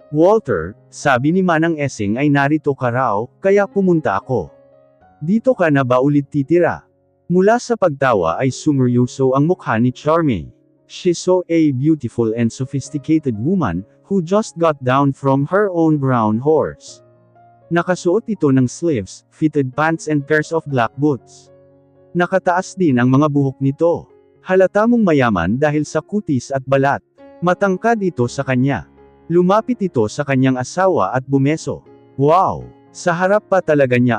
Walter, sabi ni Manang Esing ay narito ka raw, kaya pumunta ako. Dito ka na ba ulit titira? Mula sa pagtawa ay sumeryoso ang mukha ni Charmaine. She saw a beautiful and sophisticated woman, who just got down from her own brown horse. Nakasuot ito ng sleeves, fitted pants and pairs of black boots. Nakataas din ang mga buhok nito. Halata mong mayaman dahil sa kutis at balat. Matangkad ito sa kanya. Lumapit ito sa kanyang asawa at bumeso. Wow! Sa harap pa talaga niya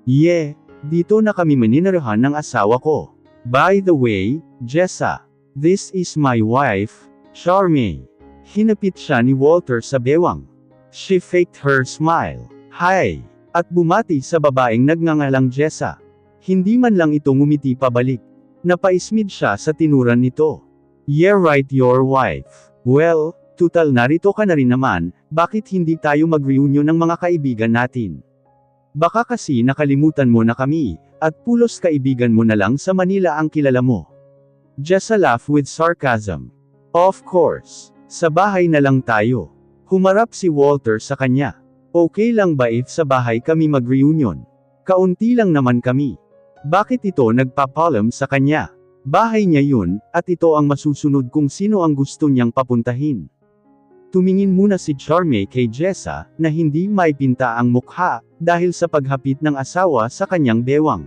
Yeah! Dito na kami maninirahan ng asawa ko. By the way, Jessa. This is my wife, Charmaine. Hinapit siya ni Walter sa bewang. She faked her smile. Hi! At bumati sa babaeng nagngangalang Jessa. Hindi man lang ito ngumiti pabalik. Napaismid siya sa tinuran nito. Yeah right, your wife. Well, tutal narito ka na rin naman, bakit hindi tayo mag-reunion ng mga kaibigan natin? Baka kasi nakalimutan mo na kami, at pulos kaibigan mo na lang sa Manila ang kilala mo. Jessa laughed with sarcasm. Of course. Sa bahay na lang tayo. Humarap si Walter sa kanya. Okay lang ba if sa bahay kami mag-reunion? Kaunti lang naman kami. Bakit ito nagpapalam sa kanya? Bahay niya yun, at ito ang masusunod kung sino ang gusto niyang papuntahin. Tumingin muna si Charmaine kay Jessa, na hindi maipinta ang mukha, dahil sa paghapit ng asawa sa kanyang bewang.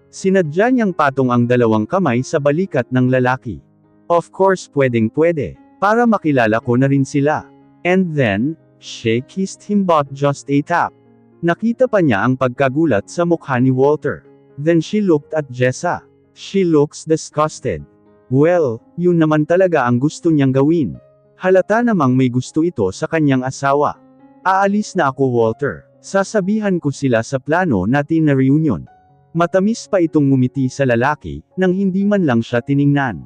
Sinadya niyang patong ang dalawang kamay sa balikat ng lalaki. Of course pwedeng-pwede, para makilala ko na rin sila. And then, she kissed him but just a tap. Nakita pa niya ang pagkagulat sa mukha ni Walter. Then she looked at Jessa. She looks disgusted. Well, yun naman talaga ang gusto niyang gawin. Halata namang may gusto ito sa kanyang asawa. Aalis na ako, Walter. Sasabihan ko sila sa plano natin na reunion. Matamis pa itong ngumiti sa lalaki, nang hindi man lang siya tiningnan.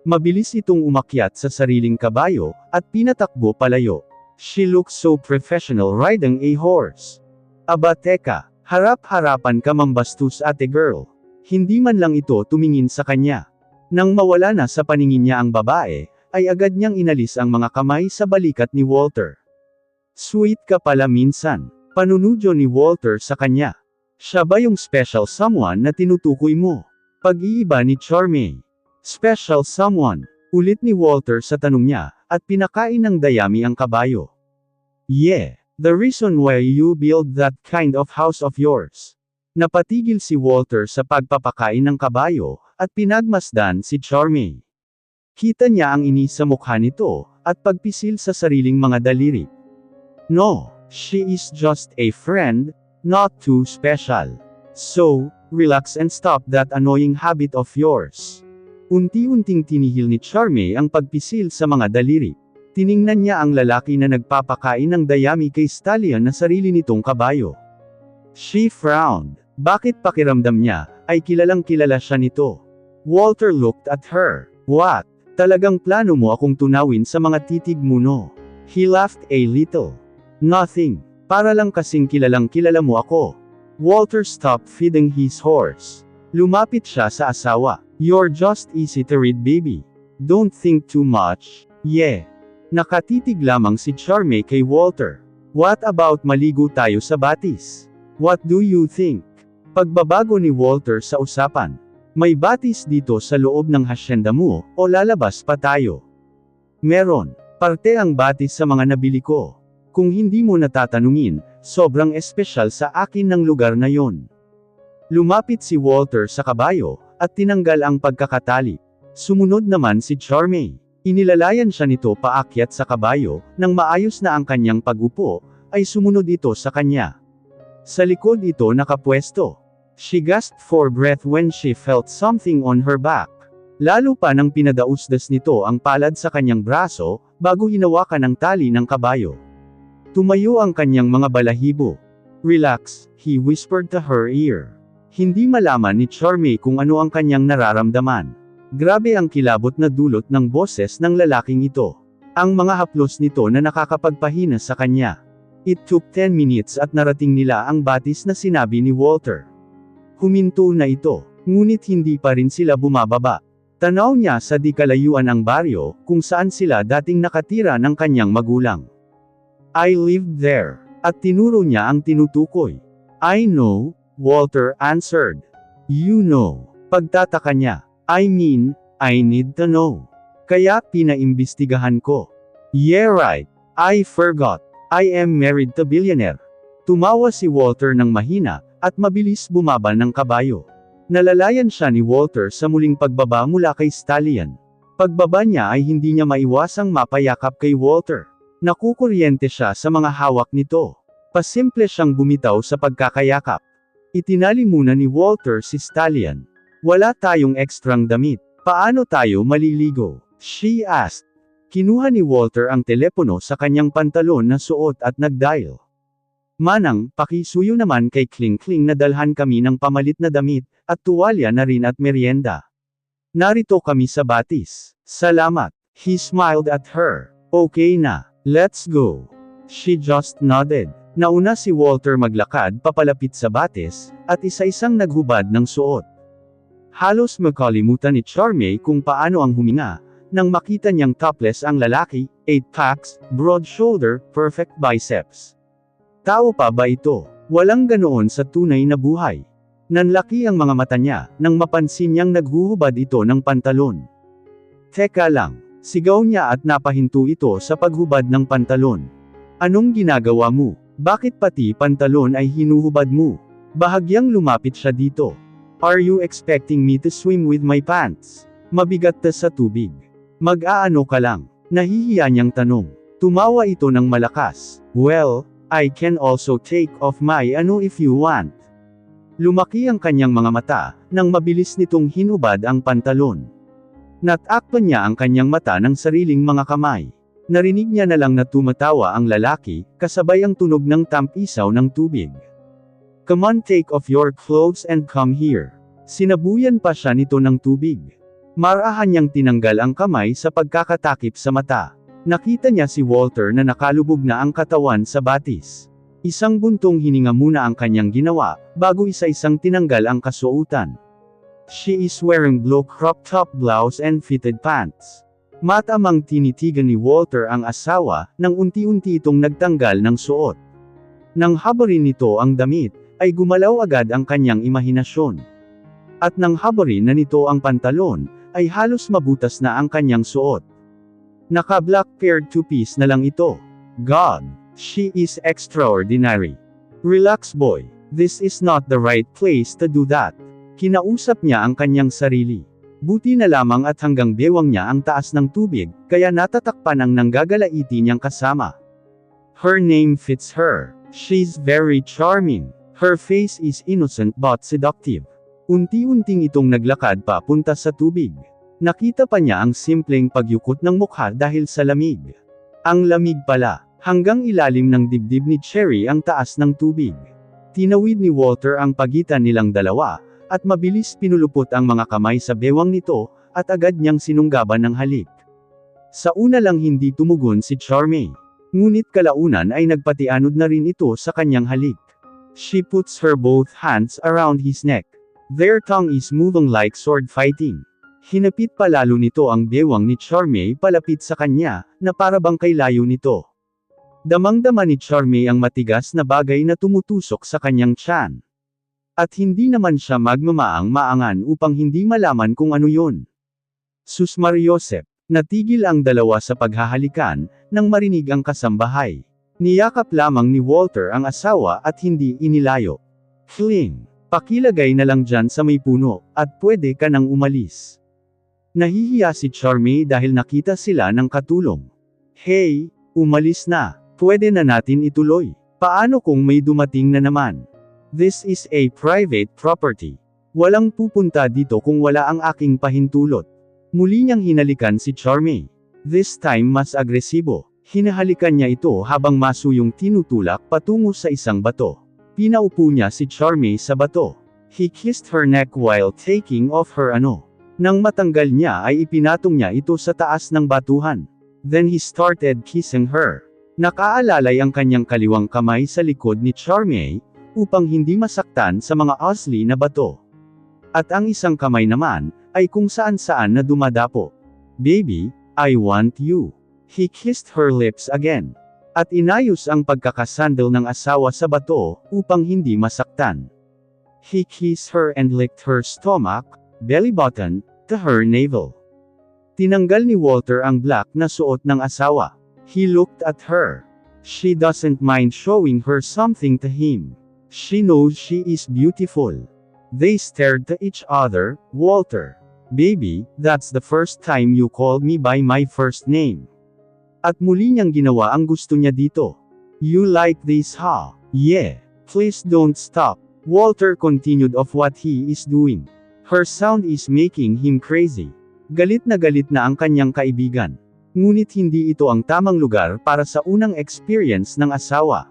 Mabilis itong umakyat sa sariling kabayo, at pinatakbo palayo. She looks so professional riding a horse. Aba teka, harap-harapan ka mambastos ate girl. Hindi man lang ito tumingin sa kanya. Nang mawala na sa paningin niya ang babae, ay agad niyang inalis ang mga kamay sa balikat ni Walter. Sweet ka pala minsan. Panunudyo ni Walter sa kanya. Siya ba yung special someone na tinutukoy mo? Pag-iiba ni Charmaine. Special someone, ulit ni Walter sa tanong niya, at pinakain ng dayami ang kabayo. Yeah, the reason why you build that kind of house of yours. Napatigil si Walter sa pagpapakain ng kabayo, at pinagmasdan si Charmaine. Kita niya ang inis sa mukha nito, at pagpisil sa sariling mga daliri. No, she is just a friend, not too special. So, relax and stop that annoying habit of yours. Unti-unting tinihil ni Charmaine ang pagpisil sa mga daliri. Tiningnan niya ang lalaki na nagpapakain ng dayami kay stallion na sarili nitong kabayo. She frowned. Bakit pakiramdam niya, ay kilalang kilala siya nito. Walter looked at her. What? Talagang plano mo akong tunawin sa mga titig mo no? He laughed a little. Nothing. Para lang kasing kilalang kilala mo ako. Walter stopped feeding his horse. Lumapit siya sa asawa. You're just easy to read baby. Don't think too much. Yeah. Nakatitig lamang si Charmaine kay Walter. What about maligo tayo sa batis? What do you think? Pagbabago ni Walter sa usapan. May batis dito sa loob ng hasyenda mo, o lalabas pa tayo? Meron. Parte ang batis sa mga nabili ko. Kung hindi mo natatanungin, sobrang espesyal sa akin ng lugar na yon. Lumapit si Walter sa kabayo, at tinanggal ang pagkakatali. Sumunod naman si Charmaine. Inilalayan siya nito paakyat sa kabayo, nang maayos na ang kanyang pag-upo, ay sumunod ito sa kanya. Sa likod ito nakapwesto. She gasped for breath when she felt something on her back. Lalo pa nang pinadausdas nito ang palad sa kanyang braso, bago hinawakan ang tali ng kabayo. Tumayo ang kanyang mga balahibo. Relax, he whispered to her ear. Hindi malaman ni Charmaine kung ano ang kanyang nararamdaman. Grabe ang kilabot na dulot ng boses ng lalaking ito. Ang mga haplos nito na nakakapagpahina sa kanya. It took 10 minutes at narating nila ang batis na sinabi ni Walter. Huminto na ito, ngunit hindi pa rin sila bumababa. Tanaw niya sa di kalayuan ang baryo, kung saan sila dating nakatira ng kanyang magulang. I lived there. At tinuro niya ang tinutukoy. I know, Walter answered. You know. Pagtataka niya. I mean, I need to know. Kaya pinaimbestigahan ko. Yeah right. I forgot. I am married to billionaire. Tumawa si Walter ng mahina, at mabilis bumaba ng kabayo. Nalalayan siya ni Walter sa muling pagbaba mula kay Stallion. Pagbaba niya ay hindi niya maiwasang mapayakap kay Walter. Nakukuryente siya sa mga hawak nito. Pasimple siyang bumitaw sa pagkakayakap. Itinali muna ni Walter si Stallion. Wala tayong ekstrang damit. Paano tayo maliligo? She asked. Kinuha ni Walter ang telepono sa kanyang pantalon na suot at nag-dial. Manang, pakisuyo naman kay Kling Kling na dalhan kami ng pamalit na damit, at tuwalya na rin at merienda. Narito kami sa Batis. Salamat. He smiled at her. Okay na. Let's go. She just nodded. Nauna si Walter maglakad papalapit sa Batis, at isa-isang naghubad ng suot. Halos makalimutan ni Charmaine kung paano ang huminga, nang makita niyang topless ang lalaki, 8 packs, broad shoulder, perfect biceps. Tao pa ba ito? Walang ganoon sa tunay na buhay. Nanlaki ang mga mata niya, nang mapansin niyang naghuhubad ito ng pantalon. Teka lang. Sigaw niya at napahinto ito sa paghubad ng pantalon. Anong ginagawa mo? Bakit pati pantalon ay hinuhubad mo? Bahagyang lumapit siya dito. Are you expecting me to swim with my pants? Mabigat ta sa tubig. Mag-aano ka lang? Nahihiya niyang tanong. Tumawa ito ng malakas. Well, I can also take off my ano if you want. Lumaki ang kanyang mga mata, nang mabilis nitong hinubad ang pantalon. Natakpan niya ang kanyang mata ng sariling mga kamay. Narinig niya na lang na tumatawa ang lalaki, kasabay ang tunog ng tampisaw ng tubig. Come on, take off your clothes and come here. Sinabuyan pa siya nito ng tubig. Marahan niyang tinanggal ang kamay sa pagkakatakip sa mata. Nakita niya si Walter na nakalubog na ang katawan sa batis. Isang buntong hininga muna ang kanyang ginawa, bago isa-isang tinanggal ang kasuotan. She is wearing blue crop top blouse and fitted pants. Matamang tinitigan ni Walter ang asawa, nang unti-unti itong nagtanggal ng suot. Nang habarin nito ang damit, ay gumalaw agad ang kanyang imahinasyon. At nang habarin na nito ang pantalon, ay halos mabutas na ang kanyang suot. Naka-black paired two-piece na lang ito. God, she is extraordinary. Relax boy, this is not the right place to do that. Kinausap niya ang kanyang sarili. Buti na lamang at hanggang bewang niya ang taas ng tubig, kaya natatakpan ang nanggagalaiti niyang kasama. Her name fits her. She's very charming. Her face is innocent but seductive. Unti-unting itong naglakad papunta sa tubig. Nakita pa niya ang simpleng pagyukot ng mukha dahil sa lamig. Ang lamig pala, hanggang ilalim ng dibdib ni Cherry ang taas ng tubig. Tinawid ni Walter ang pagitan nilang dalawa, at mabilis pinulupot ang mga kamay sa bewang nito, at agad niyang sinunggaban ng halik. Sa una lang hindi tumugon si Charmaine. Ngunit kalaunan ay nagpatianod na rin ito sa kanyang halik. She puts her both hands around his neck. Their tongue is moving like sword fighting. Hinapit pa lalo nito ang bewang ni Charmaine palapit sa kanya, na parabang kay layo nito. Damang-dama ni Charmaine ang matigas na bagay na tumutusok sa kanyang tiyan. At hindi naman siya magmamaang-maangan upang hindi malaman kung ano yun. Sus Mariosep, natigil ang dalawa sa paghahalikan, nang marinig ang kasambahay. Niyakap lamang ni Walter ang asawa at hindi inilayo. Fling, pakilagay na lang dyan sa may puno, at pwede ka nang umalis. Nahihiya si Charmaine dahil nakita sila ng katulong. Hey, umalis na, pwede na natin ituloy. Paano kung may dumating na naman? This is a private property. Walang pupunta dito kung wala ang aking pahintulot. Muli niyang hinalikan si Charmaine. This time mas agresibo. Hinahalikan niya ito habang masuyong tinutulak patungo sa isang bato. Pinaupo niya si Charmaine sa bato. He kissed her neck while taking off her ano. Nang matanggal niya ay ipinatong niya ito sa taas ng batuhan. Then he started kissing her. Nakaalalay ang kanyang kaliwang kamay sa likod ni Charmaine, upang hindi masaktan sa mga osli na bato. At ang isang kamay naman, ay kung saan-saan na dumadapo. Baby, I want you. He kissed her lips again. At inayos ang pagkakasandal ng asawa sa bato, upang hindi masaktan. He kissed her and licked her stomach, belly button, to her navel. Tinanggal ni Walter ang black na suot ng asawa. He looked at her. She doesn't mind showing her something to him. She knows she is beautiful. They stared to each other. Walter. Baby, that's the first time you called me by my first name. At muli niyang ginawa ang gusto niya dito. You like this, huh? Yeah. Please don't stop. Walter continued of what he is doing. Her sound is making him crazy. Galit na ang kanyang kaibigan. Ngunit hindi ito ang tamang lugar para sa unang experience ng asawa.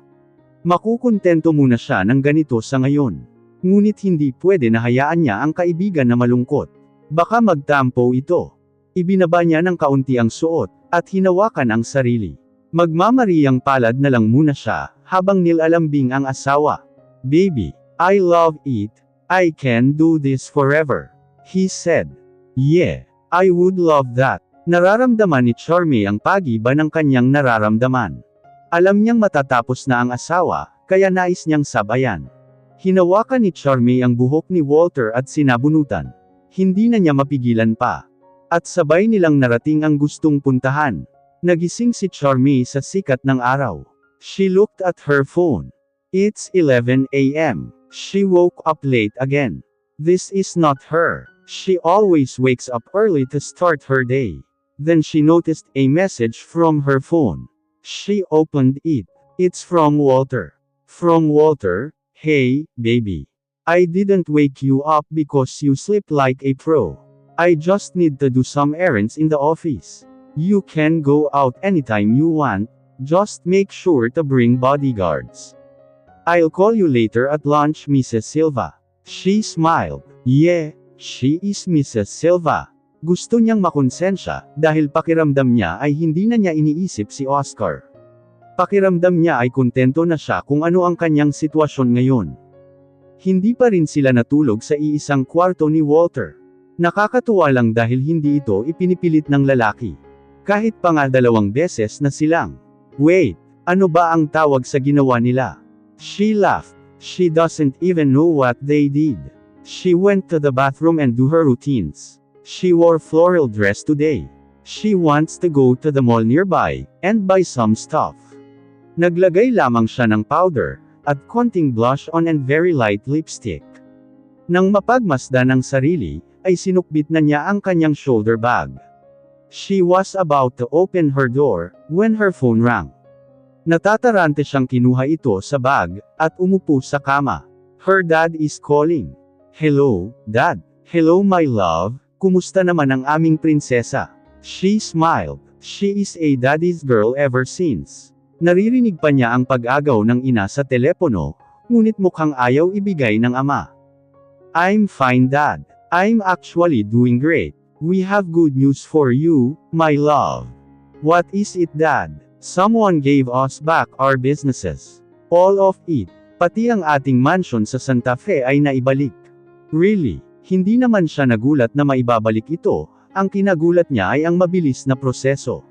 Makukontento muna siya ng ganito sa ngayon. Ngunit hindi pwede na hayaan niya ang kaibigan na malungkot. Baka magtampo ito. Ibinaba niya ng kaunti ang suot, at hinawakan ang sarili. Magmamariyang palad na lang muna siya, habang nilalambing ang asawa. Baby, I love it. I can do this forever. He said. Yeah. I would love that. Nararamdaman ni Charmy ang pag-iba ng kanyang nararamdaman. Alam niyang matatapos na ang asawa, kaya nais niyang sabayan. Hinawakan ni Charmy ang buhok ni Walter at sinabunutan. Hindi na niya mapigilan pa. At sabay nilang narating ang gustong puntahan. Nagising si Charmy sa sikat ng araw. She looked at her phone. It's 11 a.m. She woke up late again. This is not her. She always wakes up early to start her day. Then she noticed a message from her phone. She opened it. It's from Walter. From Walter. Hey, baby. I didn't wake you up because you sleep like a pro. I just need to do some errands in the office. You can go out anytime you want, just make sure to bring bodyguards. I'll call you later at lunch, Mrs. Silva. She smiled. Yeah. She is Mrs. Silva. Gusto niyang makonsensya, dahil pakiramdam niya ay hindi na niya iniisip si Oscar. Pakiramdam niya ay kontento na siya kung ano ang kanyang sitwasyon ngayon. Hindi pa rin sila natulog sa iisang kwarto ni Walter. Nakakatuwa lang dahil hindi ito ipinipilit ng lalaki. Kahit pa nga 2 beses na silang. Wait, ano ba ang tawag sa ginawa nila? She laughed. She doesn't even know what they did. She went to the bathroom and do her routines. She wore floral dress today. She wants to go to the mall nearby, and buy some stuff. Naglagay lamang siya ng powder, at konting blush on and very light lipstick. Nang mapagmasdan ng sarili, ay sinukbit na niya ang kanyang shoulder bag. She was about to open her door, when her phone rang. Natatarante siyang kinuha ito sa bag, at umupo sa kama. Her dad is calling. Hello, Dad. Hello my love, kumusta naman ang aming prinsesa? She smiled. She is a daddy's girl ever since. Naririnig pa niya ang pag-agaw ng ina sa telepono, ngunit mukhang ayaw ibigay ng ama. I'm fine, Dad. I'm actually doing great. We have good news for you, my love. What is it, Dad? Someone gave us back our businesses. All of it. Pati ang ating mansion sa Santa Fe ay naibalik. Really? Hindi naman siya nagulat na maibabalik ito, ang kinagulat niya ay ang mabilis na proseso.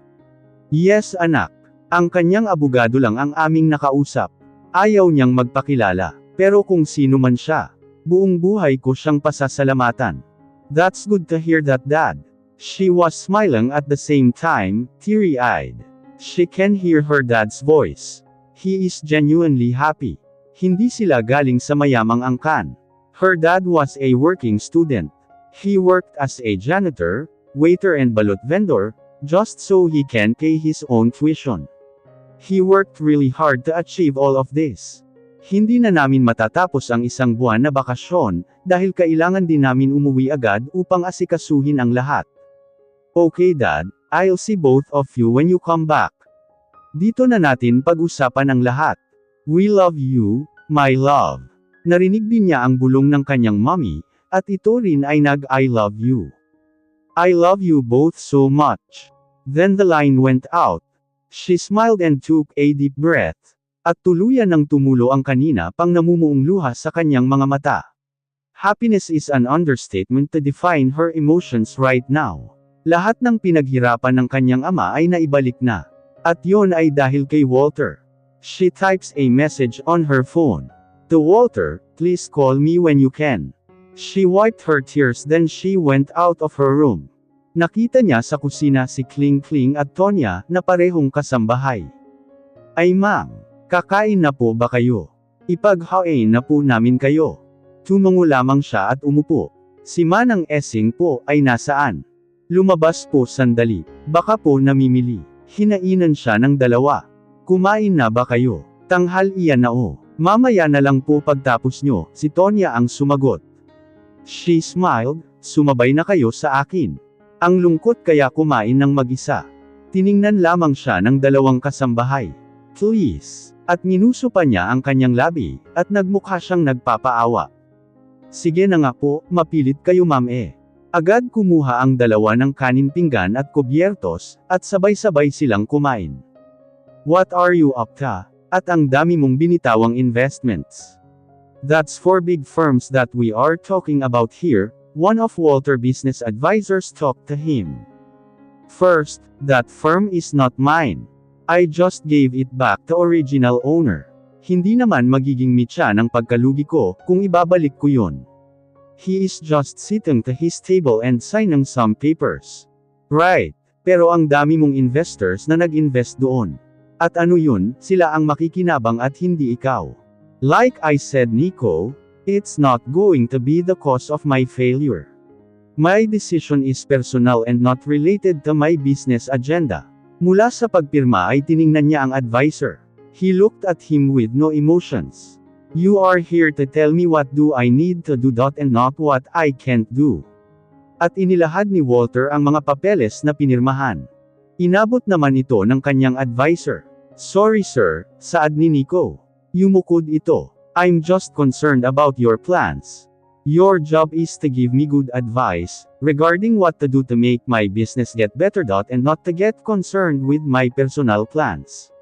Yes anak. Ang kanyang abogado lang ang aming nakausap. Ayaw niyang magpakilala, pero kung sino man siya, buong buhay ko siyang pasasalamatan. That's good to hear that, Dad. She was smiling at the same time, teary-eyed. She can hear her dad's voice. He is genuinely happy. Hindi sila galing sa mayamang angkan. Her dad was a working student. He worked as a janitor, waiter and balut vendor, just so he can pay his own tuition. He worked really hard to achieve all of this. Hindi na namin matatapos ang 1 buwan na bakasyon, dahil kailangan din namin umuwi agad upang asikasuhin ang lahat. Okay Dad, I'll see both of you when you come back. Dito na natin pag-usapan ang lahat. We love you, my love. Narinig din niya ang bulong ng kanyang mommy, at ito rin ay nag-I love you. I love you both so much. Then the line went out. She smiled and took a deep breath. At tuluyan ng tumulo ang kanina pang namumuong luha sa kanyang mga mata. Happiness is an understatement to define her emotions right now. Lahat ng pinaghirapan ng kanyang ama ay naibalik na. At yon ay dahil kay Walter. She types a message on her phone. To Walter, please call me when you can. She wiped her tears then she went out of her room. Nakita niya sa kusina si Kling Kling at Tonya na parehong kasambahay. Ay ma'am, kakain na po ba kayo? Ipaghain na po namin kayo. Tumango lamang siya at umupo. Si Manang Essing po ay nasaan? Lumabas po sandali, baka po namimili. Hinainan siya ng dalawa. Kumain na ba kayo? Tanghal iyan na o. Mamaya na lang po pagtapos nyo, si Tonya ang sumagot. She smiled, sumabay na kayo sa akin. Ang lungkot kaya kumain ng mag-isa. Tiningnan lamang siya ng dalawang kasambahay. Please. At minuso pa niya ang kanyang labi, at nagmukha siyang nagpapaawa. Sige na nga po, mapilit kayo ma'am eh. Agad kumuha ang dalawa ng kanin pinggan at kubyertos, at sabay-sabay silang kumain. What are you up to? At ang dami mong binitawang investments. That's 4 big firms that we are talking about here, one of Walter's business advisors talked to him. First, that firm is not mine. I just gave it back to original owner. Hindi naman magiging mitya ng pagkalugi ko, kung ibabalik ko yon. He is just sitting to his table and signing some papers. Right. Pero ang dami mong investors na nag-invest doon. At ano yun, sila ang makikinabang at hindi ikaw. Like I said Nico, it's not going to be the cause of my failure. My decision is personal and not related to my business agenda. Mula sa pagpirma ay tiningnan niya ang advisor. He looked at him with no emotions. You are here to tell me what do I need to do and not what I can't do. At inilahad ni Walter ang mga papeles na pinirmahan. Inabot naman ito ng kanyang advisor. Sorry sir, saad ni Nico. Yumukod ito. I'm just concerned about your plans. Your job is to give me good advice, regarding what to do to make my business get better and not to get concerned with my personal plans.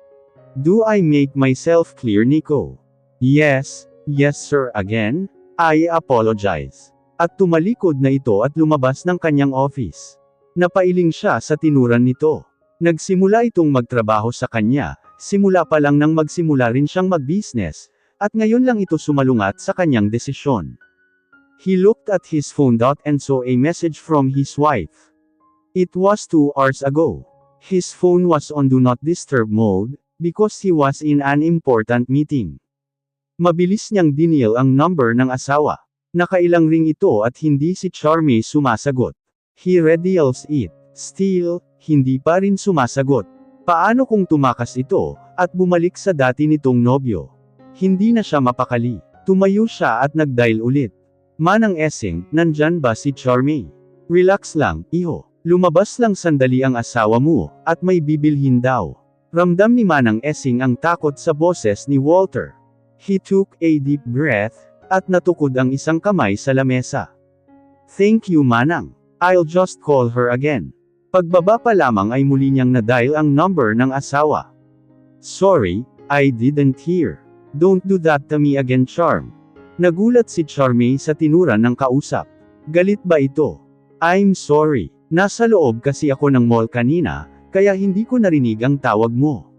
Do I make myself clear Nico? Yes sir again, I apologize. At tumalikod na ito at lumabas ng kanyang office. Napailing siya sa tinuran nito. Nagsimula itong magtrabaho sa kanya, simula pa lang nang magsimula rin siyang mag-business, at ngayon lang ito sumalungat sa kanyang desisyon. He looked at his phone and saw a message from his wife. It was 2 hours ago. His phone was on do not disturb mode, because he was in an important meeting. Mabilis niyang dinial ang number ng asawa. Nakailang ring ito at hindi si Charmy sumasagot. He redials it. Still, hindi pa rin sumasagot. Paano kung tumakas ito, at bumalik sa dati nitong nobyo? Hindi na siya mapakali. Tumayo siya at nagdial ulit. Manang Essing, nandyan ba si Charmy? Relax lang, iho. Lumabas lang sandali ang asawa mo, at may bibilhin daw. Ramdam ni Manang Essing ang takot sa boses ni Walter. He took a deep breath, at natukod ang isang kamay sa lamesa. Thank you Manang. I'll just call her again. Pagbaba pa lamang ay muli niyang nadial ang number ng asawa. Sorry, I didn't hear. Don't do that to me again Charm. Nagulat si Charmy sa tinuran ng kausap. Galit ba ito? I'm sorry. Nasa loob kasi ako ng mall kanina, kaya hindi ko narinig ang tawag mo.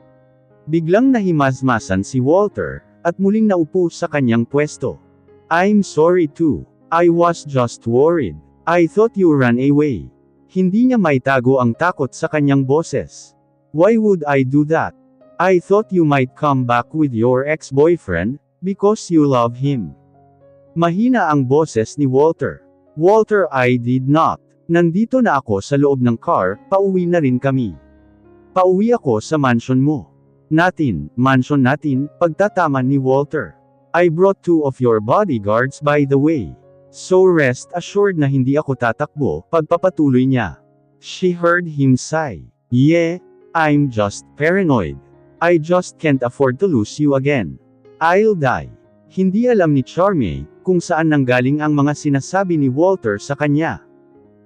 Biglang nahimasmasan si Walter, at muling naupo sa kanyang pwesto. I'm sorry too. I was just worried. I thought you ran away. Hindi niya maitago ang takot sa kanyang boses. Why would I do that? I thought you might come back with your ex-boyfriend, because you love him. Mahina ang boses ni Walter. Walter, I did not. Nandito na ako sa loob ng car, pauwi na rin kami. Pauwi ako sa mansion mo. Mansion natin, pagtataman ni Walter. I brought 2 of your bodyguards by the way. So rest assured na hindi ako tatakbo, pagpapatuloy niya. She heard him sigh. Yeah, I'm just paranoid. I just can't afford to lose you again. I'll die. Hindi alam ni Charmy, kung saan nanggaling ang mga sinasabi ni Walter sa kanya.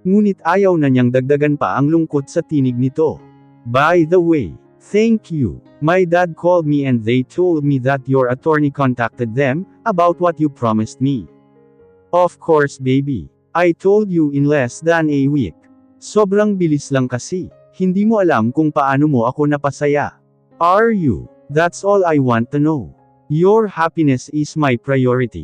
Ngunit ayaw na niyang dagdagan pa ang lungkot sa tinig nito. By the way, thank you. My dad called me and they told me that your attorney contacted them, about what you promised me. Of course baby. I told you in less than a week. Sobrang bilis lang kasi. Hindi mo alam kung paano mo ako napasaya. Are you? That's all I want to know. Your happiness is my priority.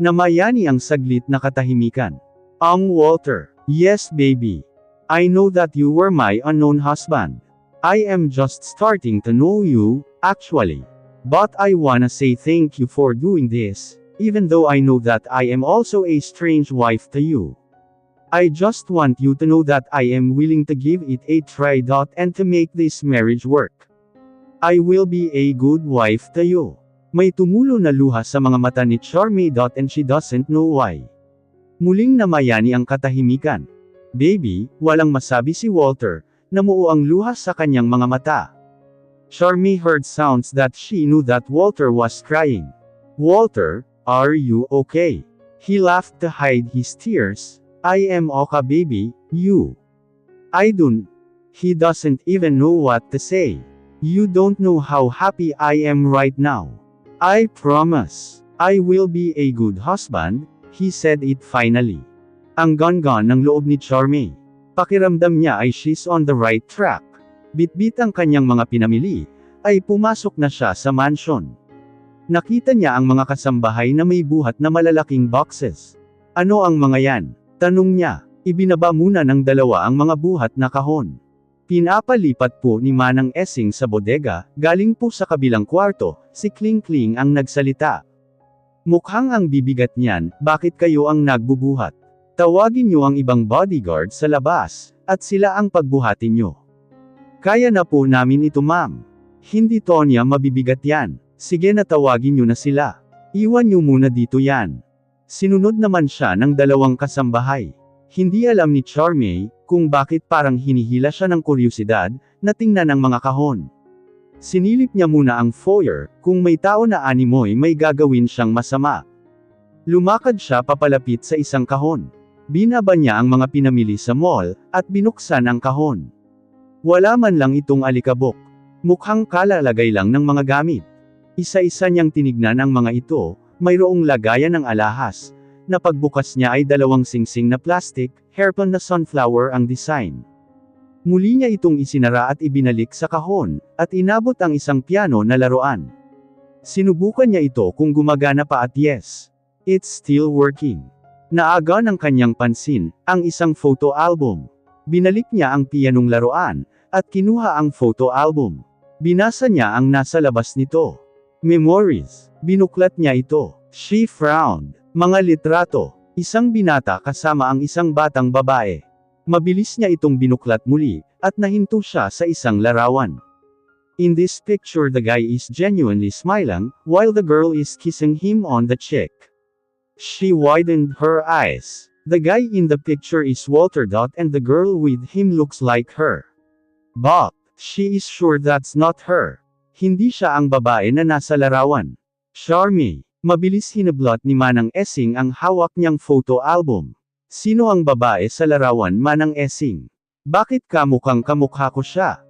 Namayani ang saglit na katahimikan. Ang Walter. Yes baby. I know that you were my unknown husband. I am just starting to know you, actually. But I wanna say thank you for doing this, even though I know that I am also a strange wife to you. I just want you to know that I am willing to give it a try. And to make this marriage work. I will be a good wife to you. May tumulo na luha sa mga mata ni Charmaine. And she doesn't know why. Muling namayani ang katahimikan. Baby, walang masabi si Walter, namuo ang luha sa kanyang mga mata. Charmaine heard sounds that she knew that Walter was crying. Walter, are you okay? He laughed to hide his tears. I am okay baby, you. I don't. He doesn't even know what to say. You don't know how happy I am right now. I promise. I will be a good husband, he said it finally. Ang gon-gon ng loob ni Charmaine. Pakiramdam niya ay she's on the right track. Bitbit ang kanyang mga pinamili, ay pumasok na siya sa mansion. Nakita niya ang mga kasambahay na may buhat na malalaking boxes. Ano ang mga yan? Tanong niya. Ibinaba muna ng dalawa ang mga buhat na kahon. Pinapalipat po ni Manang Essing sa bodega, galing po sa kabilang kwarto, si Kling Kling ang nagsalita. Mukhang ang bibigat niyan, bakit kayo ang nagbubuhat? Tawagin niyo ang ibang bodyguard sa labas, at sila ang pagbuhatin niyo. Kaya na po namin ito ma'am. Hindi Tonya mabibigat yan. Sige na tawagin niyo na sila. Iwan niyo muna dito yan. Sinunod naman siya ng dalawang kasambahay. Hindi alam ni Charmaine, kung bakit parang hinihila siya ng kuryusidad, na tingnan ang mga kahon. Sinilip niya muna ang foyer, kung may tao na animoy may gagawin siyang masama. Lumakad siya papalapit sa isang kahon. Binaba niya ang mga pinamili sa mall, at binuksan ang kahon. Wala man lang itong alikabok. Mukhang kalalagay lang ng mga gamit. Isa-isa niyang tinignan ang mga ito, mayroong lagayan ng alahas, na pagbukas niya ay dalawang singsing na plastic, hairpin na sunflower ang design. Muli niya itong isinara at ibinalik sa kahon, at inabot ang isang piano na laruan. Sinubukan niya ito kung gumagana pa at yes, it's still working. Naaga ng kanyang pansin, ang isang photo album. Binalik niya ang pianong laruan, at kinuha ang photo album. Binasa niya ang nasa labas nito. Memories. Binuklat niya ito. She frowned. Mga litrato. Isang binata kasama ang isang batang babae. Mabilis niya itong binuklat muli, at nahinto siya sa isang larawan. In this picture the guy is genuinely smiling, while the girl is kissing him on the cheek. She widened her eyes. The guy in the picture is Walter. And the girl with him looks like her. But, she is sure that's not her. Hindi siya ang babae na nasa larawan. Charmaine. Mabilis hinablot ni Manang Essing ang hawak niyang photo album. Sino ang babae sa larawan Manang Essing? Bakit kamukhang kamukha ko siya?